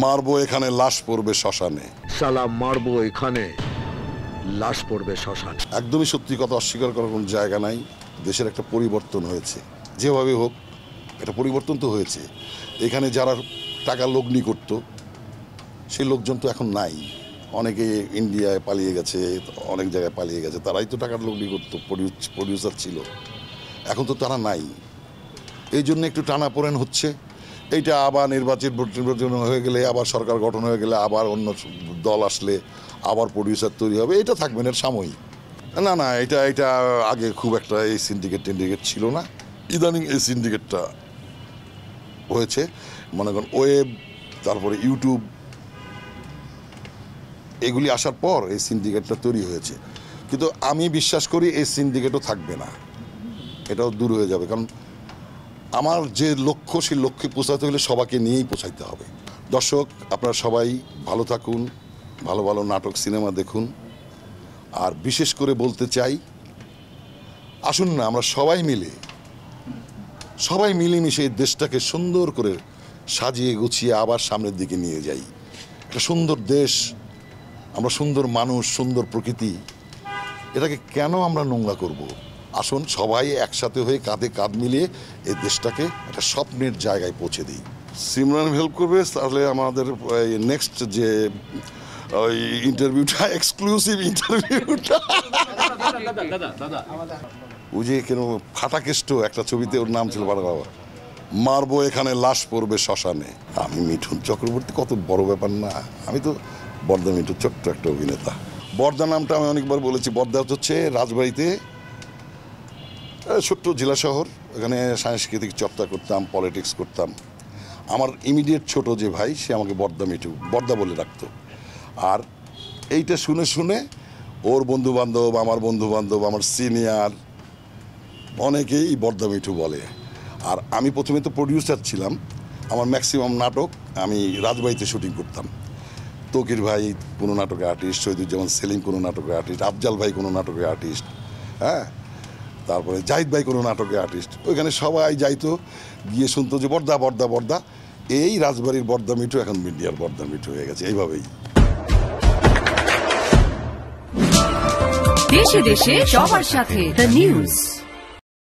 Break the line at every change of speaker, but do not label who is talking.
মারবো এখানে, লাশ পড়বে শ্মশানে।
সালাম মারবো এখানে, লাশ পড়বে শ্মশানে।
একদমই সত্যি কথা, অস্বীকার করার কোনো জায়গা নাই। দেশের একটা পরিবর্তন হয়েছে, যেভাবে হোক একটা পরিবর্তন তো হয়েছে। এখানে যারা টাকা লগ্নি করতো সেই লোকজন তো এখন নাই। অনেকে ইন্ডিয়ায় পালিয়ে গেছে, অনেক জায়গায় পালিয়ে গেছে, তারাই তো টাকার লগ্নি করতো, প্রডিউসার ছিল। এখন তো তারা নাই, এই জন্য একটু টানাপোড়েন হচ্ছে। এইটা আবার নির্বাচন হয়ে গেলে, আবার সরকার গঠন হয়ে গেলে, আবার অন্য দল আসলে আবার প্রডিউসার তৈরি হবে, এটা থাকবে না, সাময়িক। না না, এটা আগে খুব একটা এই সিন্ডিকেট ছিল না। ইদানিং এই সিন্ডিকেটটা হয়েছে, মনে করেন ওয়েব, তারপরে ইউটিউব, এগুলি আসার পর এই সিন্ডিকেটটা তৈরি হয়েছে। কিন্তু আমি বিশ্বাস করি এই সিন্ডিকেটও থাকবে না, এটাও দূর হয়ে যাবে। কারণ আমার যে লক্ষ্য, সেই লক্ষ্যে পৌঁছাতে হলে সবাইকে নিয়েই পৌঁছাইতে হবে। দর্শক, আপনারা সবাই ভালো থাকুন, ভালো ভালো নাটক সিনেমা দেখুন। আর বিশেষ করে বলতে চাই, আসুন না আমরা সবাই মিলেমিশে এই দেশটাকে সুন্দর করে সাজিয়ে গুছিয়ে আবার সামনের দিকে নিয়ে যাই। একটা সুন্দর দেশ, আমরা সুন্দর মানুষ, সুন্দর প্রকৃতি, এটাকে কেন আমরা নোংরা করব? আসুন সবাই একসাথে হয়ে কাঁধে কাঁধ মিলিয়ে এই দেশটাকে একটা স্বপ্নের জায়গায় পৌঁছে দিই। সিমরান হেল্প করবে, তাহলে আমাদের নেক্সট যে ওই ইন্টারভিউটা, এক্সক্লুসিভ ইন্টারভিউটা, ওই যে কেন ফাটাকেষ্ট একটা ছবিতে ওর নাম ছিল, বাবা মারবো এখানে, লাশ পড়বে শ্মশানে। আমি মিঠুন চক্রবর্তী, কত বড় ব্যাপার না। আমি তো বর্দা মিঠুন, ছোট্ট একটা অভিনেতা। বর্দা নামটা আমি অনেকবার বলেছি। বর্দা হচ্ছে রাজবাড়িতে, ছোট্ট জেলা শহর, এখানে সাংস্কৃতিক চর্চা করতাম, পলিটিক্স করতাম। আমার ইমিডিয়েট ছোট যে ভাই, সে আমাকে বর্দা মিঠু, বর্দা বলে রাখতো। আর এইটা শুনে শুনে ওর বন্ধুবান্ধব, আমার বন্ধুবান্ধব, আমার সিনিয়র অনেকেই বর্দা মিঠু বলে। আর আমি প্রথমে তো প্রডিউসার ছিলাম, আমার ম্যাক্সিমাম নাটক আমি রাজবাড়িতে শুটিং করতাম। তকির ভাই কোনো নাটকের আর্টিস্ট, শহীদুজ্জামান সেলিম কোনো নাটকের আর্টিস্ট, আফজাল ভাই কোনো নাটকের আর্টিস্ট, হ্যাঁ, তারপরে জাহিদ ভাই কোনো নাটকের আর্টিস্ট। ওইখানে সবাই যাইতো, গিয়ে শুনতো যে বর্দা বর্দা বর্দা। এই রাজবাড়ির বর্দা মিঠু এখন মিডিয়ার বর্দা মিঠু হয়ে গেছে। এইভাবেই
দেশে দেশে সবার সাথে দ্য নিউজ।